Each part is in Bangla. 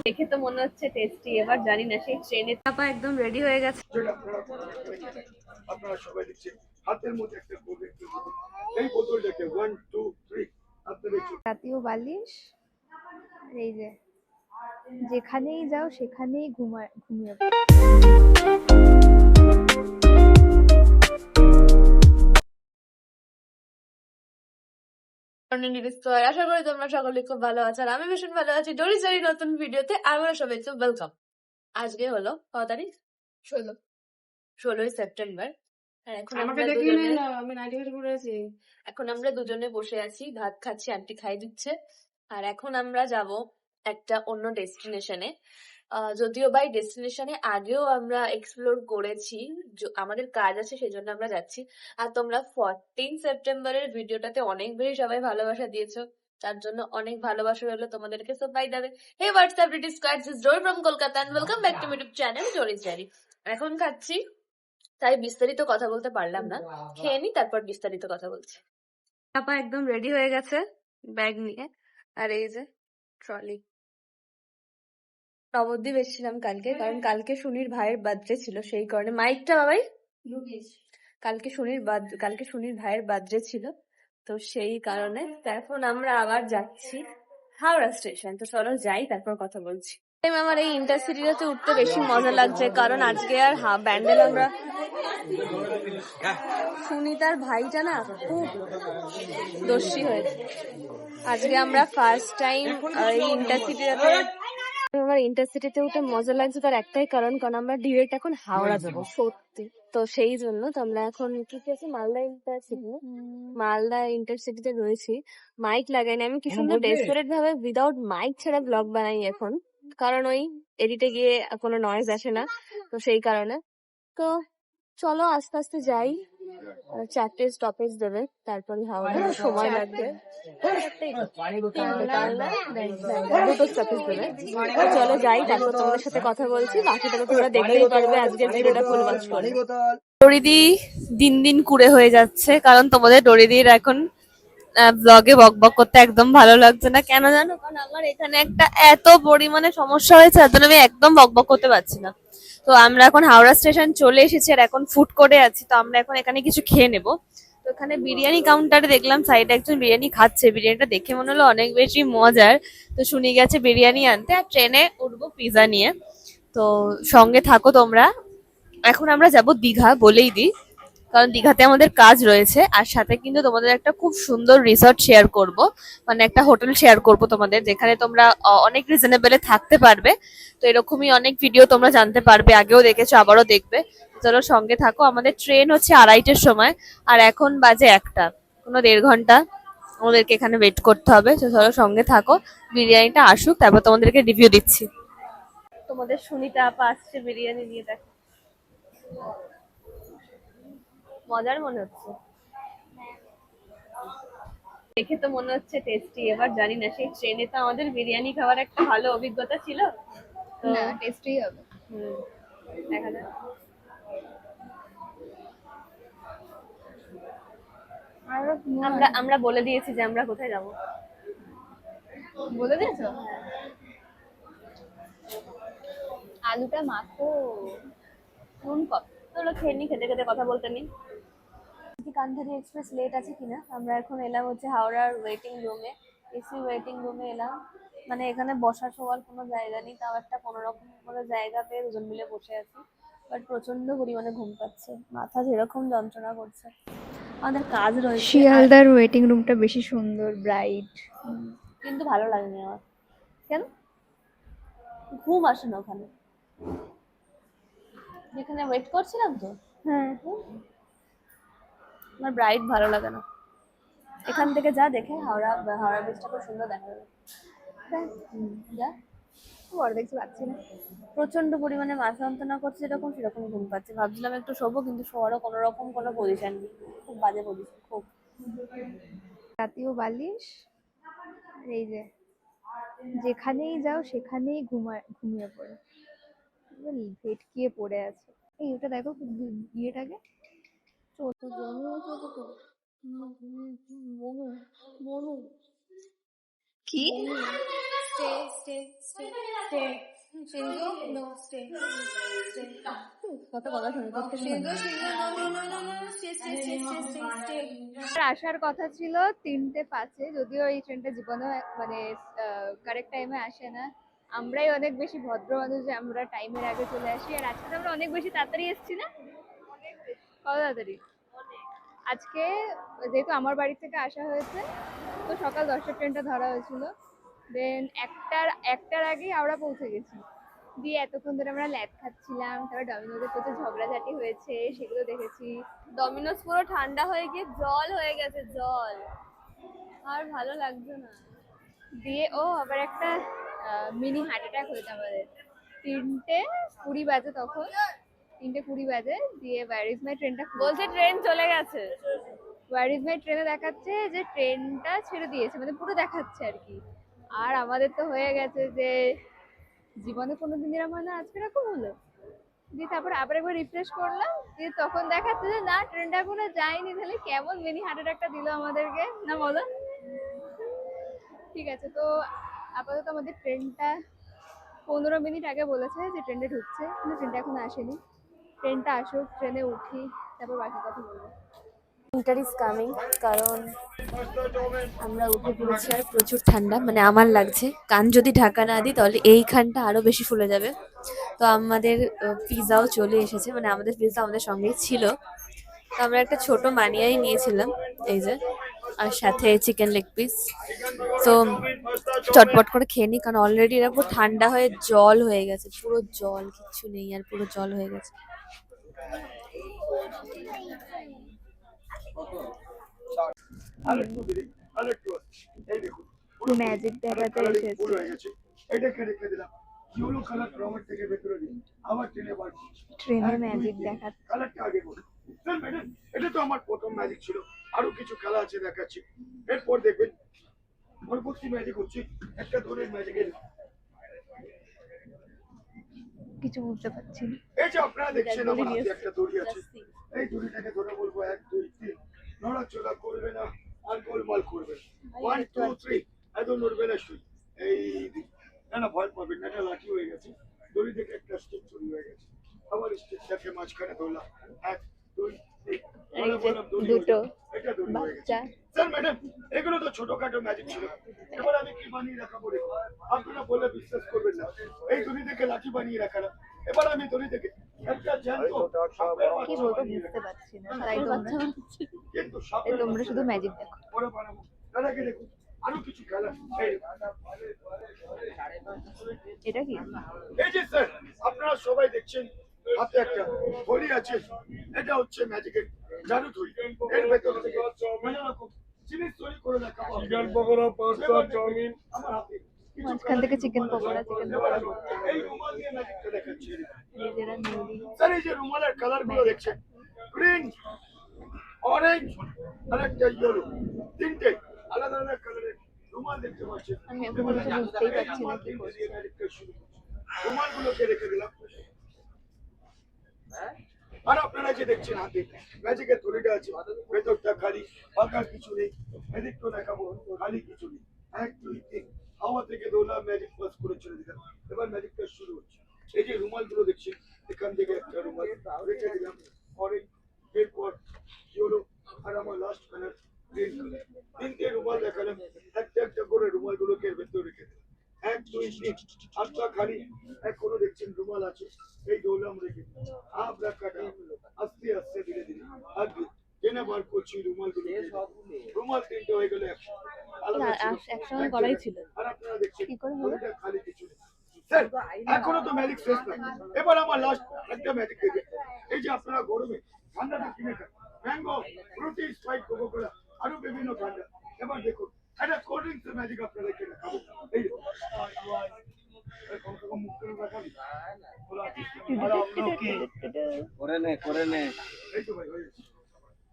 দেখে তো মনে হচ্ছে টেস্টি, এবার জানি না সেই ট্রেনে চাপা একদম রেডি হয়ে গেছে। আপনারা সবাই দেখছেন হাতের মধ্যে একটা বোতল, এই বোতলটাকে 1 2 3 আপনাদের জাতীয় বালিশ, এই যে যেখানেই যাও সেখানেই ঘুমিয়ে পড়ো। আশা করি তোমরা সকলে খুব ভালো আছো, আর আমি ভীষণ ভালো আছি। ডোরিস জারি নতুন ভিডিওতে আমরা সবাইকে ওয়েলকাম। আজকে হলো কত তারিখ? 16ই সেপ্টেম্বর। আর এখন আমরা দুজনে বসে আছি, ভাত খাচ্ছি, আন্টি খাই দিচ্ছে। আর এখন আমরা যাব একটা অন্য ডেস্টিনেশনে। যদিও বা এই ডেস্টিনেশনে আগেও আমরা এক্সপ্লোর করেছি, আমাদের কাজ আছে সেজন্য আমরা যাচ্ছি। আর তোমরা 14 সেপ্টেম্বরের ভিডিওটাতে অনেক বেশি সবাই ভালোবাসা দিয়েছো, তার জন্য অনেক ভালোবাসা রইলো তোমাদেরকে। So by the way, hey what's up British squad, this Joy from Kolkata and welcome back to my YouTube channel Doris diary. এখন খাচ্ছি, তাই বিস্তারিত কথা বলতে পারলাম না, খেয়ে নি তারপর বিস্তারিত কথা বলছি। পাপা একদম রেডি হয়ে গেছে ব্যাগ নিয়ে, আর এই যে ট্রলি। নবদ্বীপ এসেছিলাম কালকে, কারণ কালকে সুনির ভাইয়ের বার্থডে ছিল, সেই কারণে মাইকটা বাবাই কালকে সুনির ভাইয়ের বার্থডে ছিল, তো সেই কারণে। এখন আমরা আবার যাচ্ছি হাওড়া স্টেশন, তো চলো যাই তারপর কথা বলছি। আমার এই ইন্টারসিটিতে উঠতে বেশি মজা লাগছে, কারণ আজকে আর ব্যান্ডেল আমরা সুনিতার ভাইটা না খুব দোষী হয়েছে। আজকে আমরা ফার্স্ট টাইম এই ইন্টারসিটিতে উঠে মজা লাগছে, তার একটাই কারণ আমরা ডিরেক্ট এখন হাওড়া যাবো সত্যি। তো সেই জন্য তো আমরা এখন কি আছে মালদা ইন্টারসিটিতে রয়েছি। মাইক লাগাইনি, আমি কি সুন্দর ডেসপারেট ভাবে উইদাউট মাইক ছাড়া ব্লগ বানাই এখন, কারণ ওই এডিটে গিয়ে কোনো নয়েজ আসে না, তো সেই কারণে। তো চলো আস্তে আস্তে যাই, 4টে স্টপেজ দেবে, তারপরে হাওড়া, সময় লাগবে 2টো স্টপেজ দেবে। চলো যাই, তারপর তোমাদের সাথে কথা বলছি, বাকিটা তো তোমরা দেখতেই পারবে আজকের ভিডিওটা ফুল ওয়াচ করে। ডরিদি দিন দিন কুড়ে হয়ে যাচ্ছে, কারণ তোমাদের ডরিদির এখন ব্লগে বকবক করতে একদম ভালো লাগছে না, কেন জানো? কারণ আমার এখানে একটা এত পরিমাণে সমস্যা হয়েছে, তার জন্য আমি একদম বকবক করতে পারছি না। তো আমরা এখন হাওড়া স্টেশন চলে এসেছি, আর এখন ফুড কোর্টে আছি, তো আমরা এখন এখানে কিছু খেয়ে নেবো। তো এখানে বিরিয়ানি কাউন্টারে দেখলাম সাইডে একজন বিরিয়ানি খাচ্ছে, বিরিয়ানিটা দেখে মনে হলো অনেক বেশি মজার, তো শুনি গেছে বিরিয়ানি আনতে, আর ট্রেনে উঠবো পিজা নিয়ে। তো সঙ্গে থাকো তোমরা। এখন আমরা যাব দীঘা, বলেই দিই, কারণ দীঘাতে আমাদের কাজ রয়েছে, আর সাথে কিন্তু তোমাদের একটা খুব সুন্দর রিসর্ট শেয়ার করব, মানে একটা হোটেল শেয়ার করব তোমাদের, যেখানে তোমরা অনেক রিজনেবলে থাকতে পারবে। তো এরকমই অনেক ভিডিও তোমরা জানতে পারবে, আগেও দেখেছো আবারও দেখবে। চলো সঙ্গে থাকো। আমাদের ট্রেন হচ্ছে 2:30-এর সময়, আর এখন বাজে 1টা, কোনো 1.5 ঘন্টা আমাদেরকে এখানে ওয়েট করতে হবে। তো চলো সঙ্গে থাকো, বিরিয়ানিটা আসুক তারপর তোমাদেরকে রিভিউ দিচ্ছি। তোমাদের সুনিতা আপা আসছে বিরিয়ানি নিয়ে, দেখো মজার মনে হচ্ছে, দেখে তো মনে হচ্ছে টেস্টি, এবার জানি না সেই ট্রেনে তো আমাদের বিরিয়ানি খাওয়ার একটা ভালো অভিজ্ঞতা ছিল, তো না টেস্টি হবে। দেখা যাক। আমরা বলে দিয়েছি যে আমরা কোথায় যাব, বলে দিয়েছো? আলুটা মাখো, নুন কম। চলো খেয়ে নি, খেতে খেতে কথা বলতে নি। কান্ধারি এক্সপ্রেস লেট আছে কিনা। আমরা এখন এলাম হচ্ছে হাওড়ার ওয়েটিং রুমে, এসি ওয়েটিং রুমে এলাম, মানে এখানে বসা শোয়ার কোনো জায়গা নেই, তাও একটা কোনোরকম কোনো জায়গা পেয়ে দুজন মিলে বসে আছি। বাট প্রচন্ড পরিমাণে ঘুম পাচ্ছে, মাথা যেরকম যন্ত্রণা করছে। আমাদের কাজ রয়েছে। শিয়ালদার ওয়েটিং রুমটা বেশি সুন্দর, ব্রাইট, কিন্তু ভালো লাগেনি আমার। কেন? ঘুম আসে না ওখানে, যেখানে ওয়েট করছিলাম তো। হ্যাঁ আমার ব্রাইট ভালো লাগে না। এখান থেকে যা দেখে হাওড়া ব্রিজটা খুব সুন্দর দেখা যাবে। যা বড় দেখতে পাচ্ছি না। প্রচন্ড পরিমাণে মাথা যন্ত্রণা করছে, যেরকম সেরকম ঘুম পাচ্ছে। ভাবছিলাম একটু শোবো, কিন্তু শোয়ারও কোনো রকম কোনো পজিশন নেই, খুব বাজে পজিশন খুব। জাতীয় বালিশ, এই যে যেখানেই যাও সেখানেই ঘুমিয়ে পড়ে, ভেটকিয়ে পড়ে আছে। এই ওটা দেখো ইয়েটাকে, কি কত কথা শুনে আর আসার কথা ছিল 3:05, যদিও এই ট্রেনটা জীবনে মানে কারেক্ট টাইমে আসে না। আমরাই অনেক বেশি ভদ্র মানুষ যে আমরা টাইমের আগে চলে আসি, আর আজকে তো আমরা অনেক বেশি তাড়াতাড়ি এসেছি না? কত তাড়াতাড়ি আজকে, যেহেতু আমার বাড়ি থেকে আসা হয়েছে তো সকাল 10টার ট্রেনটা ধরা হয়েছিল, দেন একটার আগেই আমরা পৌঁছে গেছি। দিয়ে এতক্ষণ ধরে আমরা ল্যাদ খাচ্ছিলাম, তারপর ডমিনোজে প্রচুর ঝগড়াঝাটি হয়েছে সেগুলো দেখেছি। ডমিনোজ পুরো ঠান্ডা হয়ে গিয়ে জল হয়ে গেছে, জল আর ভালো লাগছে না। দিয়ে আবার একটা মিনি হার্ট অ্যাটাক হয়েছে আমাদের। 3:20 বাজে তখন, 3:20 বাজে। দিয়ে ওয়্যার ইজ মাই ট্রেনটা বলছে ট্রেন চলে গেছে। ওয়্যার ইজ মাই ট্রেনে দেখাচ্ছে যে ট্রেনটা ছেড়ে দিয়েছে, মানে পুরো দেখাচ্ছে আর কি। আর আমাদের তো হয়ে গেছে যে জীবনে কোনোদিন এরকম হয় না, আজকে এরকম হলো। দিয়ে তারপরে আবার একবার রিফ্রেশ করলাম, দিয়ে তখন দেখাচ্ছে যে না ট্রেনটা এখনো যায়নি। তাহলে কেমন মিনি হার্ট অ্যাটাকটা দিল আমাদেরকে, না বলো? ঠিক আছে, তো আপাতত আমাদের ট্রেনটা 15 মিনিট আগে বলেছে যে ট্রেনটা ঢুকছে, কিন্তু ট্রেনটা এখনো আসেনি। ট্রেনটা আসুক, ট্রেনে উঠি, তারপর বাকি কথা বলবো। উইন্টার ইজ কামিং, কারণ আমরা উঠে পড়েছি আর প্রচুর ঠান্ডা, মানে আমার লাগছে। কান যদি ঢাকা না দিই তাহলে এইখানটা আরো বেশি ফুলে যাবে। তো আমাদের পিৎজাও চলে এসেছে, মানে আমাদের পিৎজা আমাদের সঙ্গেই ছিল। তো আমরা একটা ছোট মানিয়াই নিয়েছিলাম, এই যে, আর সাথে চিকেন লেগ পিস। তো চটপট করে খেয়ে নিই, কারণ অলরেডি এরা পুরো ঠান্ডা হয়ে জল হয়ে গেছে, পুরো জল, কিচ্ছু নেই আর, পুরো জল হয়ে গেছে। আরেকটু দেরি, আরেকটু আছে। এই দেখুন ম্যাজিক দেখাতে এসেছে। ফুল হয়ে গেছে। এটাকে রেখে দিলাম, ইয়েলো কালার রঙের থেকে ভেতরে দিই, আবার ট্রেনে বার ট্রেনে ম্যাজিক দেখাচ্ছে। কালারটা আগে বলুন স্যার। ম্যাডাম, এটা তো আমার প্রথম ম্যাজিক ছিল, আরো কিছু খেলা আছে দেখাচ্ছি। এরপর দেখবেন পরবর্তী ম্যাজিক হচ্ছে একটা দড়ির ম্যাজিকের। কিছু বুঝতে পারছি না। এই যে আপনারা দেখছেন আমার হাতে একটা দড়ি আছে, এই দড়িটাকে ধরে বলবো 1 2 3, নড়াচড়া করবে না আর গোলমাল করবে না। 1 2 3, এত নড়বে না শুই। এই না না, ভয় পাবেন না, এটা লাঠি হয়ে গেছে। দড়ি থেকে একটা স্টেপ চুরি হয়ে গেছে, আবার স্টেপটাকে মাঝখানে ধরলাম, 1 2 3, দুটো এটা দড়ি হয়ে গেছে। বাচ্চা। স্যার ম্যাডাম, এগুলো তো ছোটখাটো ম্যাজিক ছিল, এবার আমি কি বানিয়ে রাখাবো দেখুন। আপনারা বলে বিশ্বাস করবেন না, এই দড়ি থেকে লাঠি বানিয়ে রাখালাম। এবার আমি দড়ি থেকে একটা জ্যান্ত সাপের কি বাচ্চা বলবো বানিয়ে বুঝতে রাখলাম। পারছি না, তাই তোমরা কিন্তু এই সাপের তোমরা বাচ্চা শুধু ম্যাজিক দেখো। ওরা বানাবো, দাদাকে দেখুন আরো কিছু খেলা। এটা কি? এই যে স্যার, আপনারা সবাই দেখছেন হাতে একটা থলি আছে, এটা হচ্ছে ম্যাজিকের জাদু থলি। এর ভেতর থেকে নানা রকম জিনিস তৈরি করে রাখা হয়। চিকেন পকোড়া, পাস্তা, চাউমিন, আমার হাতে কিছু মাঝখান থেকে চিকেন পকোড়া এই রুমাল দিয়ে ম্যাজিকটা দেখাচ্ছি। নিজেরা নুডি। স্যার, এই যে রুমালের কালার গুলো দেখছেন, গ্রিন, অরেঞ্জ আর একটা ইয়েলো, তিনটে আলাদা আলাদা কালারের রুমাল দেখতে পাচ্ছেন। আমি এখন কিছু বুঝতেই পারছি না কি করছি। রুমাল গুলোকে রেখে দিলাম। আর আপনারা যে দেখছেন হাতে ম্যাজিকের থলিটা আছে, ভেতরটা খালি, ফাঁকা কিছু নেই। ম্যাজিক তো দেখাবো, খালি কিছু নেই। 1 2 3, হাওয়া থেকে দোলা ম্যাজিক পাস করে চলে দিলাম। এবার ম্যাজিকটা শুরু হচ্ছে। এই যে রুমাল গুলো দেখছেন, এখান থেকে একটা রুমাল রেখে দিলাম, অরেঞ্জ, এরপর ইয়েলো, আর আমার লাস্ট কালার গ্রিন কালার। তিনটে রুমাল দেখালাম, একটা একটা করে রুমাল গুলোকে এর ভেতরে রেখে দিলাম। 1 2 3, হাতটা খালি, এখনো দেখছেন রুমাল আছে। এই দৌলাম রেখে আমরা কাটা আস্তে আস্তে ধীরে ধীরে আগে টেনে বার করছি রুমাল গুলো। রুমাল তিনটে হয়ে গেলে একসঙ্গে করাই ছিল। আর আপনারা দেখছেন কি করে হলো? ওইটা খালি কিছু নেই। স্যার, এখনো তো ম্যাজিক শেষ না, এবার আমার লাস্ট একটা ম্যাজিক দেখে। এই যে আপনারা গরমে ঠান্ডাটা কিনে খান, mango, Frooti, Sprite, Coca Cola, আরো বিভিন্ন ঠান্ডা। এবার দেখুন একটা কোল্ড ড্রিঙ্কসের ম্যাজিক আপনারা কিনে খাবেন। এই দেখুন,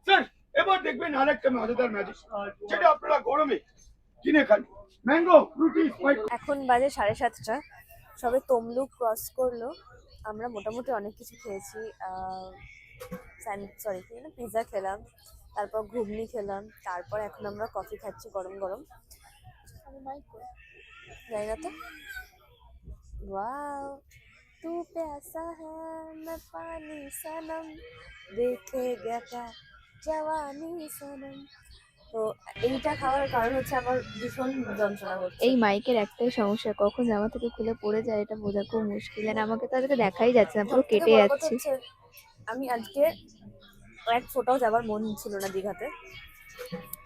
স্যার, এবার দেখবেন আরেকটা মজাদার ম্যাজিক, যেটা আপনারা গরমে কিনে খান, ম্যাঙ্গো, ফ্রুটি, স্প্রাইট। এখন বাজে 7:30, সবে তমলুক ক্রস করলো। আমরা মোটামুটি অনেক কিছু খেয়েছি। পিৎজা খেলাম, তারপর ঘুগনি খেলাম, তারপর এখন আমরা কফি খাচ্ছি গরম গরম। যাই না তো। वाओ तू प्यासा है मैं पानी सनम देखेगा क्या जवानी सनम। তো এইটা খাওয়ার কারণ হচ্ছে আমার ভীষণ যন্ত্রণা হচ্ছে। এই মাইকের একটাই সমস্যা, কখন জামা থেকে খুলে পড়ে যায় এটা বোঝা খুব মুশকিল। আর আমাকে তো আজকে দেখাই যাচ্ছে না, পুরো সবথেকে কেটে বড় কথা যাচ্ছে। হচ্ছে আমি আজকে এক ফোটাও যাবার মন ছিল না দীঘাতে,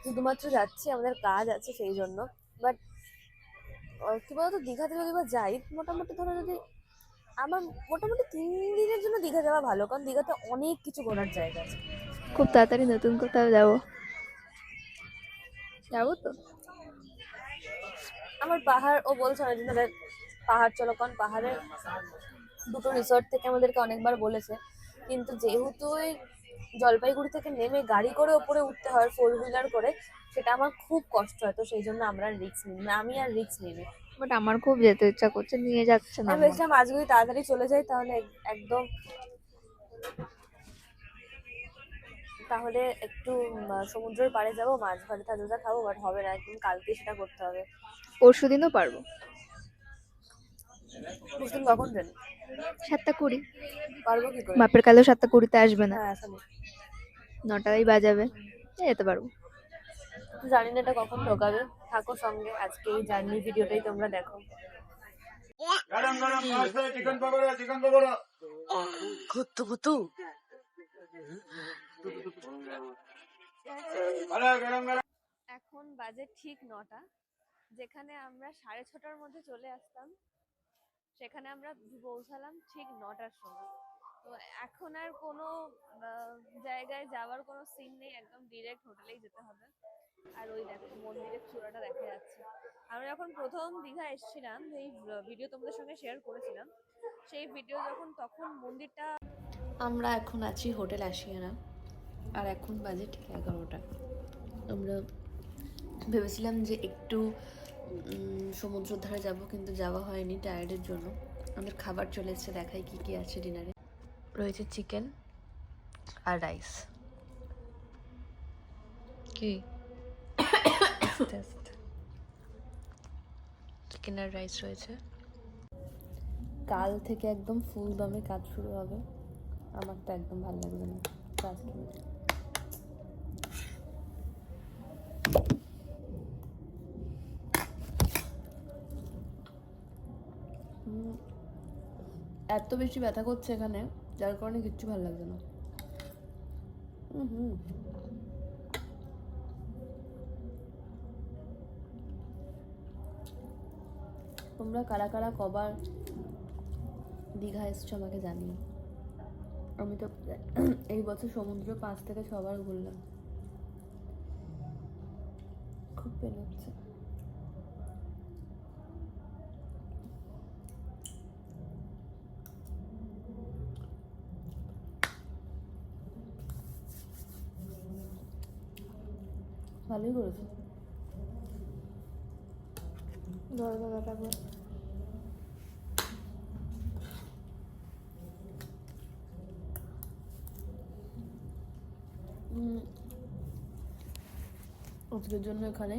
শুধুমাত্র যাচ্ছি আমাদের কাজ আছে সেই জন্য। বাট কি বলতো, দীঘাতে যদি বা যাই মোটামুটি ধরো যদি আমার মোটামুটি 3 দিনের জন্য দীঘা যাওয়া ভালো, কারণ দীঘাতে অনেক কিছু ঘোরার জায়গা আছে। খুব তাড়াতাড়ি নতুন কোথাও যাবো, যাবো তো। আমার পাহাড় ও বলছে অনেকদিন ধরে পাহাড় চলো, কারণ পাহাড়ে দুটো রিসর্ট থেকে আমাদেরকে অনেকবার বলেছে, কিন্তু যেহেতু ওই জলপাইগুড়ি থেকে নেমে গাড়ি করে ওপরে উঠতে হয় 4 হুইলার করে, সেটা আমার খুব কষ্ট হয়। তো সেই জন্য আমরা রিস্ক নিই না, আমি আর রিস্ক নিই না। বাট আমার খুব যেতে ইচ্ছা করছে, নিয়ে যাচ্ছে না আমি মা। ভেবেছিলাম আজ যদি তাড়াতাড়ি চলে যাই একদম তাহলে একটু সমুদ্রের পাড়ে যাবো, মাছ ভাজা টাজা খাবো, বাট হবে না, একদম কালকে সেটা করতে হবে। পরশু দিনও পারবো। বুঝলেন কখন ট্রেন? 7:20। পারবো কি করে? বাপের কালেও 7:20 আসবে না, হ্যাঁ আসলে 9টাই বাজাবে, যেতে পারবো। জানি না এটা কখন ঢোকাবে। থাকো সঙ্গে, আজকে এই জার্নি ভিডিওটাই তোমরা দেখো। গরম গরম চিকেন পকোড়া, চিকেন পকোড়া। কুতু কুতু গরম গরম। এখন বাজে ঠিক 9টা। যেখানে আমরা 6:30টার মধ্যে চলে আসতাম, সেখানে আমরা পৌঁছালাম ঠিক 9টার সময়। তো এখন আর কোনো জায়গায় যাওয়ার কোনো সিন নেই, একদম ডিরেক্ট হোটেলেই যেতে হবে। আর ওই দেখো মন্দিরের চূড়াটা দেখা যাচ্ছে। আমরা যখন প্রথম দীঘা এসেছিলাম, এই ভিডিও তোমাদের সঙ্গে শেয়ার করেছিলাম, সেই ভিডিও তখন মন্দিরটা। আমরা এখন আছি হোটেল আশিয়ানা, আর এখন বাজে ঠিক 11টা। আমরা ভেবেছিলাম যে একটু সমুদ্রের ধারে যাব, কিন্তু যাওয়া হয়নি টায়ার্ডের জন্য। আমাদের খাবার চলে এসেছে, দেখাই কি কি আছে ডিনারে। রয়েছে চিকেন আর রাইস। কি চিকেন আর রাইস রয়েছে। কাল থেকে একদম ফুল দমে কাজ শুরু হবে। আমার তো একদম ভালো লাগবে না কাজ খেয়ে। এত বেশি ব্যথা করছে এখানে, যার কারণে কিচ্ছু ভালো লাগছে না। তোমরা কারা কারা কবার দীঘা এসছো আমাকে জানিও। আমি তো এই বছর সমুদ্র 5 থেকে 6 বার ঘুরলাম। খুব পেন হচ্ছে। ভালোই করেছো। আজকের জন্য এখানে,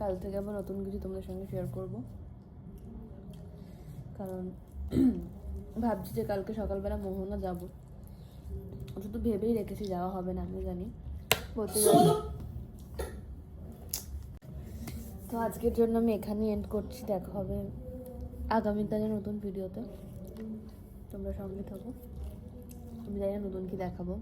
কাল থেকে আবার নতুন কিছু তোমাদের সঙ্গে শেয়ার করব। কারণ ভাবছি যে কালকে সকালবেলা মোহনা যাব, শুধু ভেবেই রেখেছি, যাওয়া হবে না আমি জানি। তো আজকের জন্য আমি এখানেই এন্ড করছি। দেখা হবে আগামীকালের নতুন ভিডিওতে, তোমরা সঙ্গে থাকো। আমি জানি না নতুন কি দেখাবো।